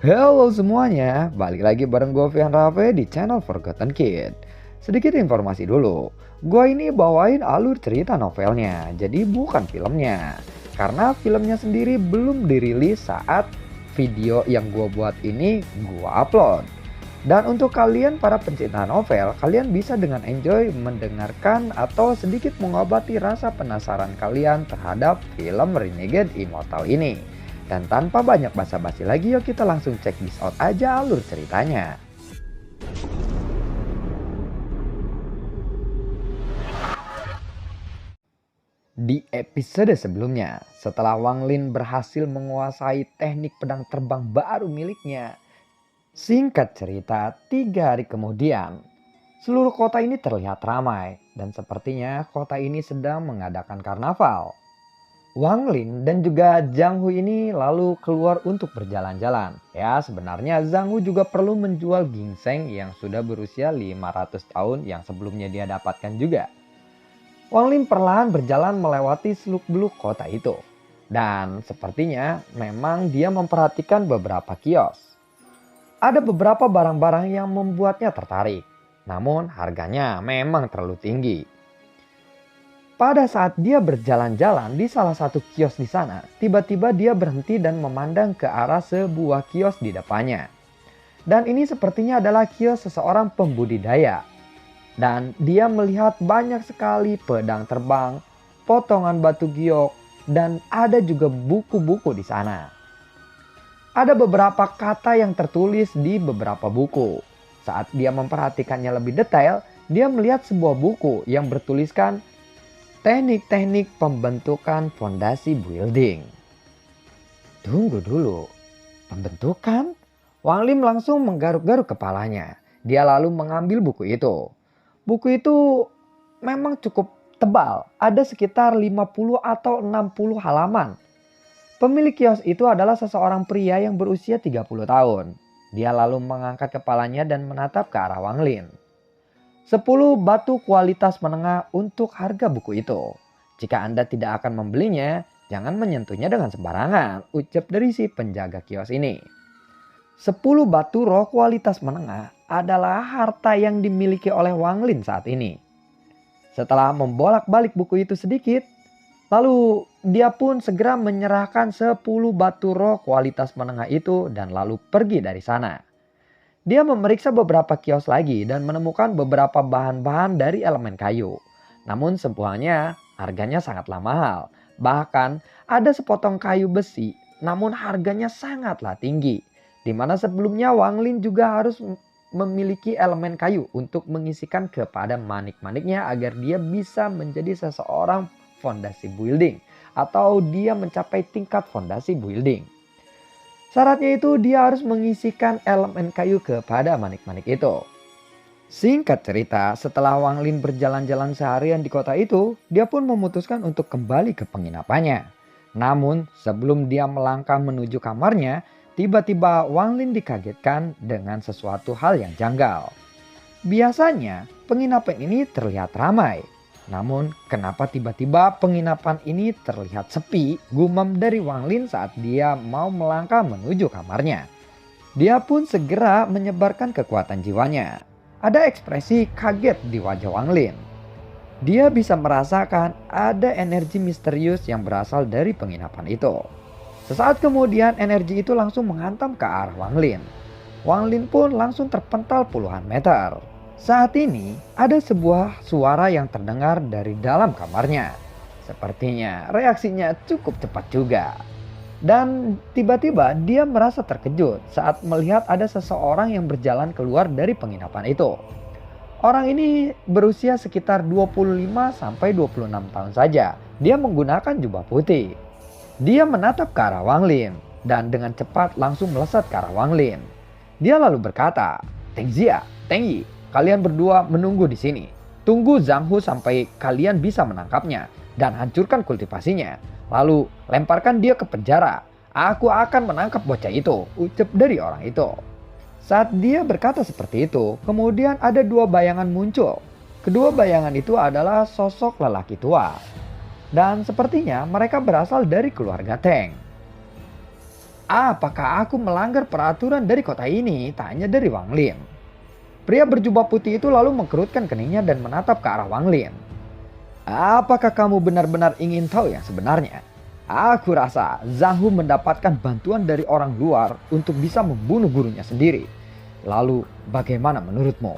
Halo semuanya, balik lagi bareng gue Vian Rafe di channel Forgotten Kid. Sedikit informasi dulu, gue ini bawain alur cerita novelnya, jadi bukan filmnya. Karena filmnya sendiri belum dirilis saat video yang gue buat ini gue upload. Dan untuk kalian para pencinta novel, kalian bisa dengan enjoy mendengarkan atau sedikit mengobati rasa penasaran kalian terhadap film Renegade Immortal ini. Dan tanpa banyak basa-basi lagi, yuk kita langsung check this out aja alur ceritanya. Di episode sebelumnya, setelah Wang Lin berhasil menguasai teknik pedang terbang baru miliknya, singkat cerita, 3 hari kemudian, seluruh kota ini terlihat ramai dan sepertinya kota ini sedang mengadakan karnaval. Wang Lin dan juga Zhang Hu ini lalu keluar untuk berjalan-jalan. Ya, sebenarnya Zhang Hu juga perlu menjual ginseng yang sudah berusia 500 tahun yang sebelumnya dia dapatkan juga. Wang Lin perlahan berjalan melewati seluk-beluk kota itu. Dan sepertinya memang dia memperhatikan beberapa kios. Ada beberapa barang-barang yang membuatnya tertarik. Namun harganya memang terlalu tinggi. Pada saat dia berjalan-jalan di salah satu kios di sana, tiba-tiba dia berhenti dan memandang ke arah sebuah kios di depannya. Dan ini sepertinya adalah kios seseorang pembudidaya. Dan dia melihat banyak sekali pedang terbang, potongan batu giok, dan ada juga buku-buku di sana. Ada beberapa kata yang tertulis di beberapa buku. Saat dia memperhatikannya lebih detail, dia melihat sebuah buku yang bertuliskan teknik-teknik pembentukan fondasi building. Tunggu dulu, pembentukan? Wang Lim langsung menggaruk-garuk kepalanya. Dia lalu mengambil buku itu. Buku itu memang cukup tebal, ada sekitar 50 atau 60 halaman. Pemilik kios itu adalah seseorang pria yang berusia 30 tahun. Dia lalu mengangkat kepalanya dan menatap ke arah Wang Lin. 10 batu kualitas menengah untuk harga buku itu. Jika Anda tidak akan membelinya, jangan menyentuhnya dengan sembarangan, ucap dari si penjaga kios ini. 10 batu roh kualitas menengah adalah harta yang dimiliki oleh Wang Lin saat ini. Setelah membolak-balik buku itu sedikit, lalu dia pun segera menyerahkan 10 batu roh kualitas menengah itu dan lalu pergi dari sana. Dia memeriksa beberapa kios lagi dan menemukan beberapa bahan-bahan dari elemen kayu. Namun semuanya harganya sangatlah mahal. Bahkan ada sepotong kayu besi namun harganya sangatlah tinggi. Di mana sebelumnya Wang Lin juga harus memiliki elemen kayu untuk mengisikan kepada manik-maniknya agar dia bisa menjadi seseorang fondasi building. Atau dia mencapai tingkat fondasi building. Syaratnya itu dia harus mengisikan elemen kayu kepada manik-manik itu. Singkat cerita, setelah Wang Lin berjalan-jalan seharian di kota itu, dia pun memutuskan untuk kembali ke penginapannya. Namun, sebelum dia melangkah menuju kamarnya, tiba-tiba Wang Lin dikagetkan dengan sesuatu hal yang janggal. Biasanya, penginapan ini terlihat ramai. Namun, kenapa tiba-tiba penginapan ini terlihat sepi? Gumam dari Wang Lin saat dia mau melangkah menuju kamarnya. Dia pun segera menyebarkan kekuatan jiwanya. Ada ekspresi kaget di wajah Wang Lin. Dia bisa merasakan ada energi misterius yang berasal dari penginapan itu. Sesaat kemudian energi itu langsung menghantam ke arah Wang Lin. Wang Lin pun langsung terpental puluhan meter. Saat ini ada sebuah suara yang terdengar dari dalam kamarnya. Sepertinya reaksinya cukup cepat juga. Dan tiba-tiba dia merasa terkejut saat melihat ada seseorang yang berjalan keluar dari penginapan itu. Orang ini berusia sekitar 25 sampai 26 tahun saja. Dia menggunakan jubah putih. Dia menatap ke arah Wang Lin dan dengan cepat langsung melesat ke arah Wang Lin. Dia lalu berkata, "Teng Zia, Teng Yi, kalian berdua menunggu di sini. Tunggu Zhang Hu sampai kalian bisa menangkapnya dan hancurkan kultivasinya. Lalu lemparkan dia ke penjara. Aku akan menangkap bocah itu," ucap dari orang itu. Saat dia berkata seperti itu, kemudian ada 2 bayangan muncul. Kedua bayangan itu adalah sosok lelaki tua. Dan sepertinya mereka berasal dari keluarga Teng. Apakah aku melanggar peraturan dari kota ini? Tanya dari Wang Lin. Pria berjubah putih itu lalu mengkerutkan keningnya dan menatap ke arah Wang Lin. Apakah kamu benar-benar ingin tahu yang sebenarnya? Aku rasa Zhang Hu mendapatkan bantuan dari orang luar untuk bisa membunuh gurunya sendiri. Lalu bagaimana menurutmu?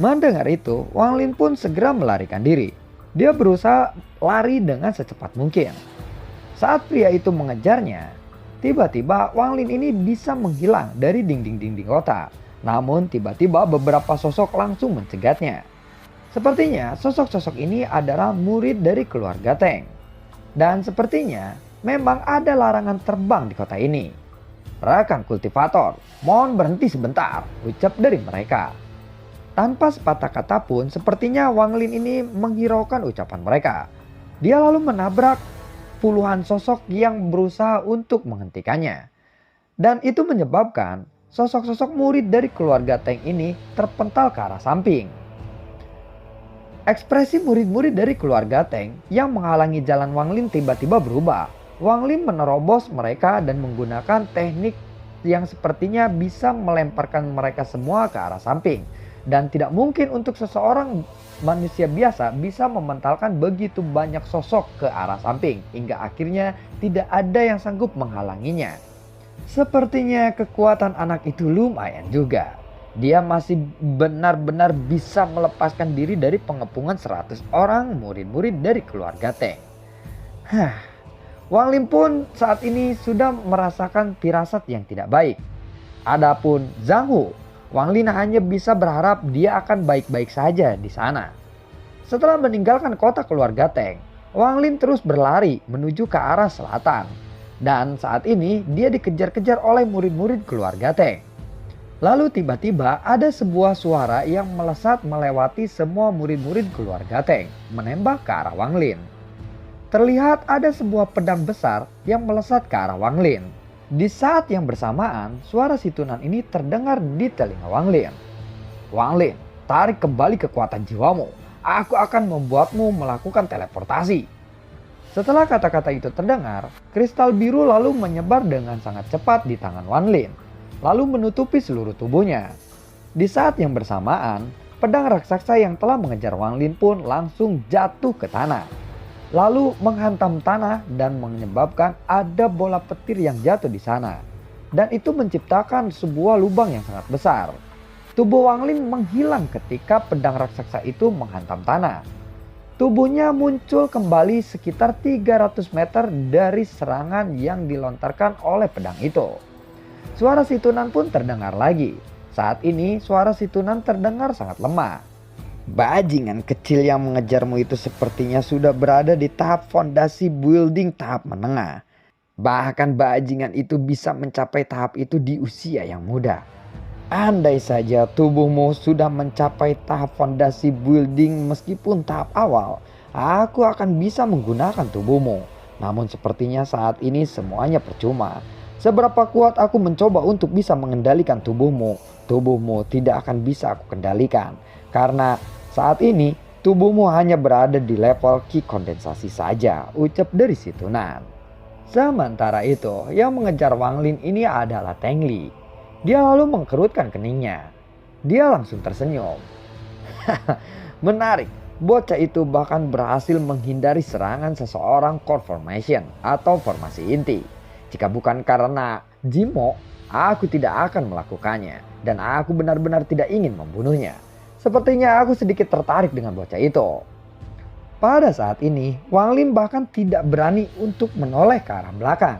Mendengar itu, Wang Lin pun segera melarikan diri. Dia berusaha lari dengan secepat mungkin. Saat pria itu mengejarnya, tiba-tiba Wang Lin ini bisa menghilang dari dinding-dinding kota. Namun tiba-tiba beberapa sosok langsung mencegatnya. Sepertinya sosok-sosok ini adalah murid dari keluarga Teng. Dan sepertinya memang ada larangan terbang di kota ini. Rekan kultivator, mohon berhenti sebentar, ucap dari mereka. Tanpa sepatah kata pun sepertinya Wang Lin ini menghiraukan ucapan mereka. Dia lalu menabrak puluhan sosok yang berusaha untuk menghentikannya. Dan itu menyebabkan sosok-sosok murid dari keluarga Teng ini terpental ke arah samping. Ekspresi murid-murid dari keluarga Teng yang menghalangi jalan Wang Lin tiba-tiba berubah. Wang Lin menerobos mereka dan menggunakan teknik yang sepertinya bisa melemparkan mereka semua ke arah samping. Dan tidak mungkin untuk seseorang manusia biasa bisa mementalkan begitu banyak sosok ke arah samping. Hingga akhirnya tidak ada yang sanggup menghalanginya. Sepertinya kekuatan anak itu lumayan juga. Dia masih benar-benar bisa melepaskan diri dari pengepungan 100 orang murid-murid dari keluarga Teng. Wang Lin pun saat ini sudah merasakan firasat yang tidak baik. Adapun Zhang Hu, Wang Lin hanya bisa berharap dia akan baik-baik saja di sana. Setelah meninggalkan kota keluarga Teng, Wang Lin terus berlari menuju ke arah selatan. Dan saat ini dia dikejar-kejar oleh murid-murid keluarga Teng. Lalu tiba-tiba ada sebuah suara yang melesat melewati semua murid-murid keluarga Teng, menembak ke arah Wang Lin. Terlihat ada sebuah pedang besar yang melesat ke arah Wang Lin. Di saat yang bersamaan, suara situnan ini terdengar di telinga Wang Lin. Wang Lin, tarik kembali kekuatan jiwamu. Aku akan membuatmu melakukan teleportasi. Setelah kata-kata itu terdengar, kristal biru lalu menyebar dengan sangat cepat di tangan Wang Lin, lalu menutupi seluruh tubuhnya. Di saat yang bersamaan, pedang raksasa yang telah mengejar Wang Lin pun langsung jatuh ke tanah. Lalu menghantam tanah dan menyebabkan ada bola petir yang jatuh di sana. Dan itu menciptakan sebuah lubang yang sangat besar. Tubuh Wang Lin menghilang ketika pedang raksasa itu menghantam tanah. Tubuhnya muncul kembali sekitar 300 meter dari serangan yang dilontarkan oleh pedang itu. Suara situnan pun terdengar lagi. Saat ini suara situnan terdengar sangat lemah. Bajingan kecil yang mengejarmu itu sepertinya sudah berada di tahap fondasi building tahap menengah. Bahkan bajingan itu bisa mencapai tahap itu di usia yang muda. Andai saja tubuhmu sudah mencapai tahap fondasi building meskipun tahap awal, aku akan bisa menggunakan tubuhmu. Namun sepertinya saat ini semuanya percuma. Seberapa kuat aku mencoba untuk bisa mengendalikan tubuhmu, tubuhmu tidak akan bisa aku kendalikan. Karena saat ini tubuhmu hanya berada di level ki kondensasi saja, ucap dari situnan. Sementara itu, yang mengejar Wang Lin ini adalah Teng Li. Dia lalu mengkerutkan keningnya. Dia langsung tersenyum. Menarik, bocah itu bahkan berhasil menghindari serangan seseorang core formation atau formasi inti. Jika bukan karena Jimo, aku tidak akan melakukannya. Dan aku benar-benar tidak ingin membunuhnya. Sepertinya aku sedikit tertarik dengan bocah itu. Pada saat ini, Wang Lin bahkan tidak berani untuk menoleh ke arah belakang.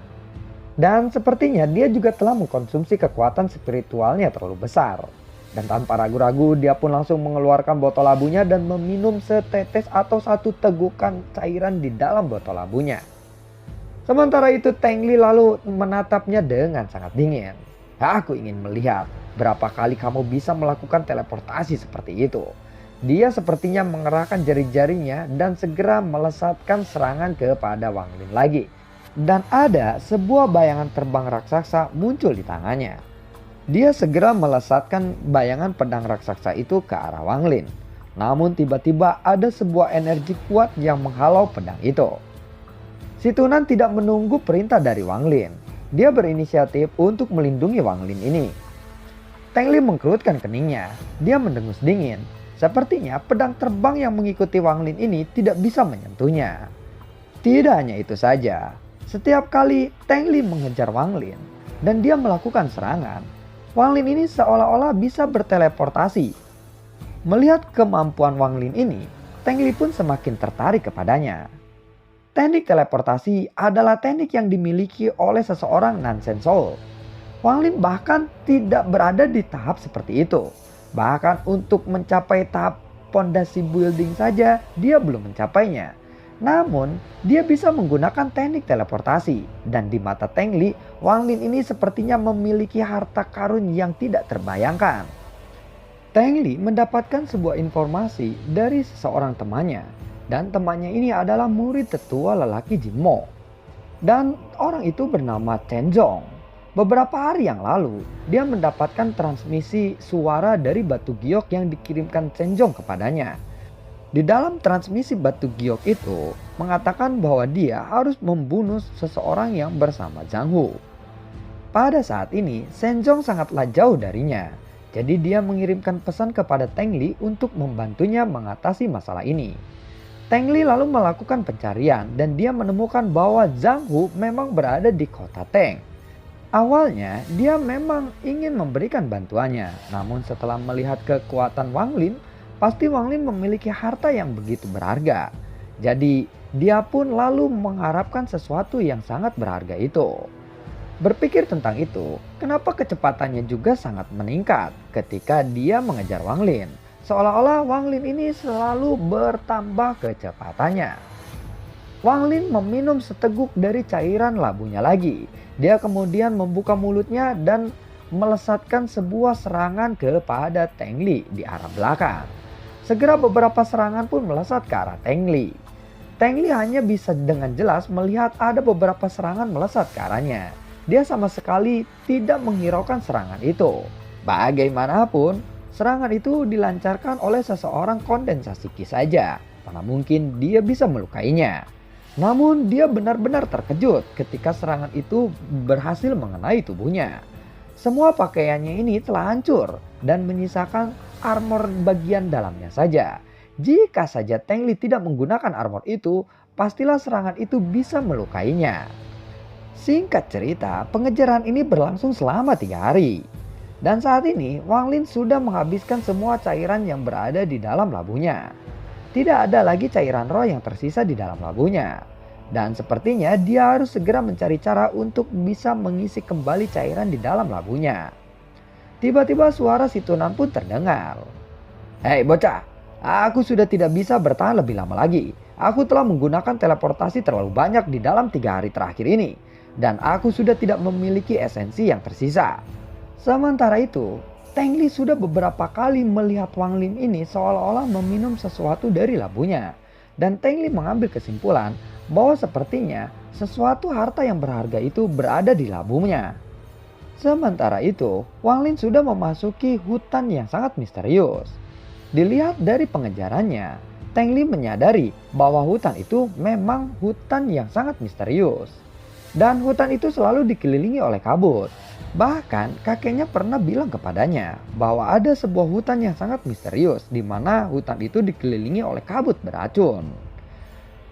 Dan sepertinya dia juga telah mengkonsumsi kekuatan spiritualnya terlalu besar. Dan tanpa ragu-ragu dia pun langsung mengeluarkan botol labunya dan meminum setetes atau satu tegukan cairan di dalam botol labunya. Sementara itu Teng Li lalu menatapnya dengan sangat dingin. Aku ingin melihat berapa kali kamu bisa melakukan teleportasi seperti itu. Dia sepertinya mengerahkan jari-jarinya dan segera melesatkan serangan kepada Wang Lin lagi. Dan ada sebuah bayangan terbang raksasa muncul di tangannya. Dia segera melesatkan bayangan pedang raksasa itu ke arah Wang Lin. Namun tiba-tiba ada sebuah energi kuat yang menghalau pedang itu. Situnan tidak menunggu perintah dari Wang Lin. dia berinisiatif untuk melindungi Wang Lin ini. Teng Li mengkerutkan keningnya. Dia mendengus dingin. Sepertinya pedang terbang yang mengikuti Wang Lin ini tidak bisa menyentuhnya. Tidak hanya itu saja. Setiap kali Teng Li mengejar Wang Lin dan dia melakukan serangan, Wang Lin ini seolah-olah bisa berteleportasi. Melihat kemampuan Wang Lin ini, Teng Li pun semakin tertarik kepadanya. Teknik teleportasi adalah teknik yang dimiliki oleh seseorang Nansen Soul. Wang Lin bahkan tidak berada di tahap seperti itu. Bahkan untuk mencapai tahap pondasi building saja dia belum mencapainya. Namun dia bisa menggunakan teknik teleportasi. Dan di mata Teng Li, Wang Lin ini sepertinya memiliki harta karun yang tidak terbayangkan. Teng Li mendapatkan sebuah informasi dari seseorang temannya. Dan temannya ini adalah murid tetua lelaki Jin Mo. Dan orang itu bernama Chen Zong. Beberapa hari yang lalu, dia mendapatkan transmisi suara dari batu giok yang dikirimkan Chen Zong kepadanya. Di dalam transmisi batu giok itu, mengatakan bahwa dia harus membunuh seseorang yang bersama Zhang Hu. Pada saat ini, Chen Zong sangatlah jauh darinya. Jadi dia mengirimkan pesan kepada Teng Li untuk membantunya mengatasi masalah ini. Teng Li lalu melakukan pencarian dan dia menemukan bahwa Zhang Hu memang berada di kota Teng. Awalnya dia memang ingin memberikan bantuannya, namun setelah melihat kekuatan Wang Lin, pasti Wang Lin memiliki harta yang begitu berharga. Jadi dia pun lalu mengharapkan sesuatu yang sangat berharga itu. Berpikir tentang itu, kenapa kecepatannya juga sangat meningkat ketika dia mengejar Wang Lin. Seolah-olah Wang Lin ini selalu bertambah kecepatannya. Wang Lin meminum seteguk dari cairan labunya lagi. Dia kemudian membuka mulutnya dan melesatkan sebuah serangan kepada Teng Li di arah belakang. Segera beberapa serangan pun melesat ke arah Teng Li. Teng Li hanya bisa dengan jelas melihat ada beberapa serangan melesat ke arahnya. Dia sama sekali tidak menghiraukan serangan itu. Bagaimanapun, serangan itu dilancarkan oleh seseorang kondensasi ki saja. Mana mungkin dia bisa melukainya. Namun dia benar-benar terkejut ketika serangan itu berhasil mengenai tubuhnya. Semua pakaiannya ini telah hancur dan menyisakan armor bagian dalamnya saja. Jika saja Teng Li tidak menggunakan armor itu, pastilah serangan itu bisa melukainya. Singkat cerita, pengejaran ini berlangsung selama 3 hari. Dan saat ini Wang Lin sudah menghabiskan semua cairan yang berada di dalam labunya. Tidak ada lagi cairan roh yang tersisa di dalam labunya. Dan sepertinya dia harus segera mencari cara untuk bisa mengisi kembali cairan di dalam labunya. Tiba-tiba suara si Tunan pun terdengar. "Hei bocah, aku sudah tidak bisa bertahan lebih lama lagi. Aku telah menggunakan teleportasi terlalu banyak di dalam 3 hari terakhir ini. Dan aku sudah tidak memiliki esensi yang tersisa." Sementara itu, Teng Li sudah beberapa kali melihat Wang Lin ini seolah-olah meminum sesuatu dari labunya. Dan Teng Li mengambil kesimpulan bahwa sepertinya sesuatu harta yang berharga itu berada di labunya. Sementara itu, Wang Lin sudah memasuki hutan yang sangat misterius. Dilihat dari pengejarannya, Teng Li menyadari bahwa hutan itu memang hutan yang sangat misterius. Dan hutan itu selalu dikelilingi oleh kabut. Bahkan kakeknya pernah bilang kepadanya bahwa ada sebuah hutan yang sangat misterius di mana hutan itu dikelilingi oleh kabut beracun.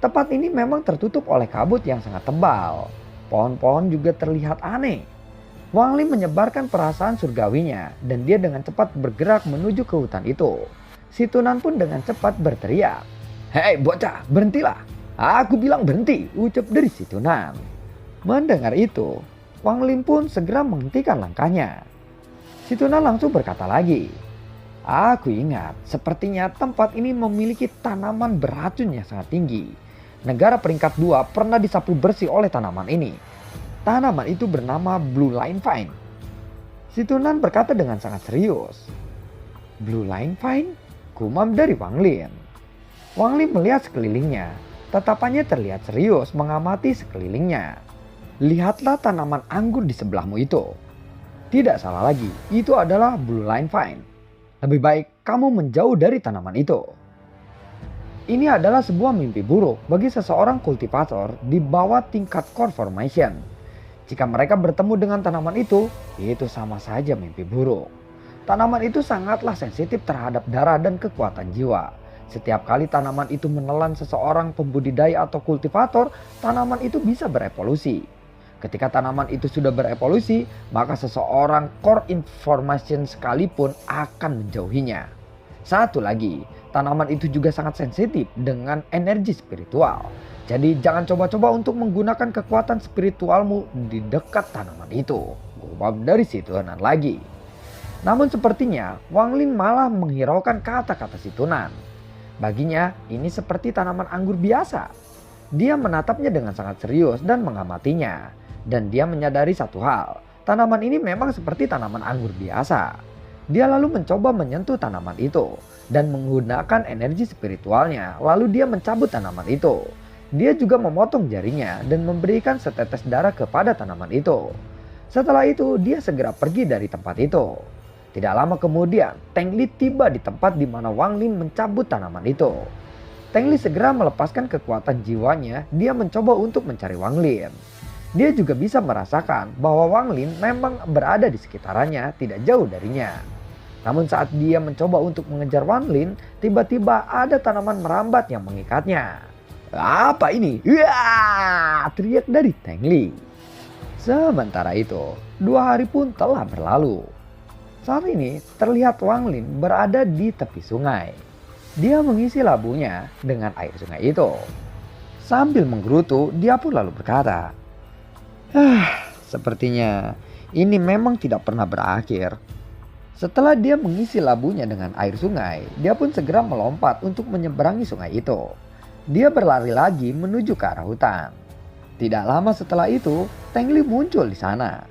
Tempat ini memang tertutup oleh kabut yang sangat tebal. Pohon-pohon juga terlihat aneh. Wang Li menyebarkan perasaan surgawinya dan dia dengan cepat bergerak menuju ke hutan itu. Si Tunan pun dengan cepat berteriak, "Hei bocah, berhentilah. Aku bilang berhenti," ucap dari si Tunan. Mendengar itu, Wang Lin pun segera menghentikan langkahnya. Si Tunan langsung berkata lagi, "Aku ingat, sepertinya tempat ini memiliki tanaman beracun yang sangat tinggi. Negara peringkat 2 pernah disapu bersih oleh tanaman ini. Tanaman itu bernama Blue Line Vine." Si Tunan berkata dengan sangat serius. "Blue Line Vine?" gumam dari Wang Lin. Wang Lin melihat sekelilingnya. Tatapannya terlihat serius mengamati sekelilingnya. "Lihatlah tanaman anggur di sebelahmu itu. Tidak salah lagi, itu adalah Blue Line Vine. Lebih baik kamu menjauh dari tanaman itu." Ini adalah sebuah mimpi buruk bagi seseorang kultivator di bawah tingkat core formation. Jika mereka bertemu dengan tanaman itu sama saja mimpi buruk. Tanaman itu sangatlah sensitif terhadap darah dan kekuatan jiwa. Setiap kali tanaman itu menelan seseorang pembudidaya atau kultivator, tanaman itu bisa berevolusi. Ketika tanaman itu sudah berevolusi, maka seseorang core information sekalipun akan menjauhinya. Satu lagi, tanaman itu juga sangat sensitif dengan energi spiritual. Jadi jangan coba-coba untuk menggunakan kekuatan spiritualmu di dekat tanaman itu. Gubab dari situ dan lagi. Namun sepertinya Wang Lin malah menghiraukan kata-kata si Tunan. Baginya ini seperti tanaman anggur biasa. Dia menatapnya dengan sangat serius dan mengamatinya. Dan dia menyadari satu hal, tanaman ini memang seperti tanaman anggur biasa. Dia lalu mencoba menyentuh tanaman itu dan menggunakan energi spiritualnya, lalu dia mencabut tanaman itu. Dia juga memotong jarinya dan memberikan setetes darah kepada tanaman itu. Setelah itu dia segera pergi dari tempat itu. Tidak lama kemudian Teng Li tiba di tempat di mana Wang Lin mencabut tanaman itu. Teng Li segera melepaskan kekuatan jiwanya, dia mencoba untuk mencari Wang Lin. Dia juga bisa merasakan bahwa Wang Lin memang berada di sekitarnya tidak jauh darinya. Namun saat dia mencoba untuk mengejar Wang Lin, tiba-tiba ada tanaman merambat yang mengikatnya. Apa ini? Wah! Teriak dari Teng Li. Sementara itu, 2 hari pun telah berlalu. Saat ini terlihat Wang Lin berada di tepi sungai. Dia mengisi labunya dengan air sungai itu. Sambil menggerutu, dia pun lalu berkata, sepertinya ini memang tidak pernah berakhir. Setelah dia mengisi labunya dengan air sungai, dia pun segera melompat untuk menyeberangi sungai itu. Dia berlari lagi menuju ke arah hutan. Tidak lama setelah itu, Teng Li muncul di sana.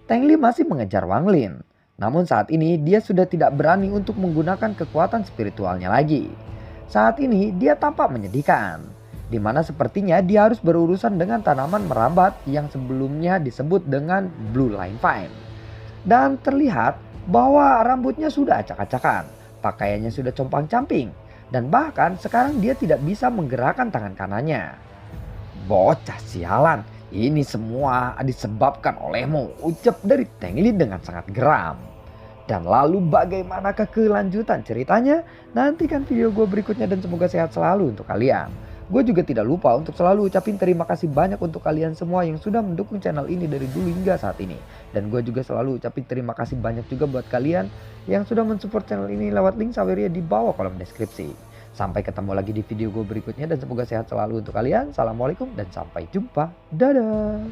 Teng Li masih mengejar Wang Lin. Namun saat ini dia sudah tidak berani untuk menggunakan kekuatan spiritualnya lagi. Saat ini dia tampak menyedihkan, di mana sepertinya dia harus berurusan dengan tanaman merambat yang sebelumnya disebut dengan Blue Line Vine. Dan terlihat bahwa rambutnya sudah acak-acakan, pakaiannya sudah compang-camping, dan bahkan sekarang dia tidak bisa menggerakkan tangan kanannya. Bocah sialan, ini semua disebabkan olehmu, ucap dari Teng Li dengan sangat geram. Dan lalu bagaimanakah kelanjutan ceritanya? Nantikan video gue berikutnya dan semoga sehat selalu untuk kalian. Gue juga tidak lupa untuk selalu ucapin terima kasih banyak untuk kalian semua yang sudah mendukung channel ini dari dulu hingga saat ini. Dan gue juga selalu ucapin terima kasih banyak juga buat kalian yang sudah mensupport channel ini lewat link Saweria di bawah kolom deskripsi. Sampai ketemu lagi di video gue berikutnya dan semoga sehat selalu untuk kalian. Assalamualaikum dan sampai jumpa. Dadah.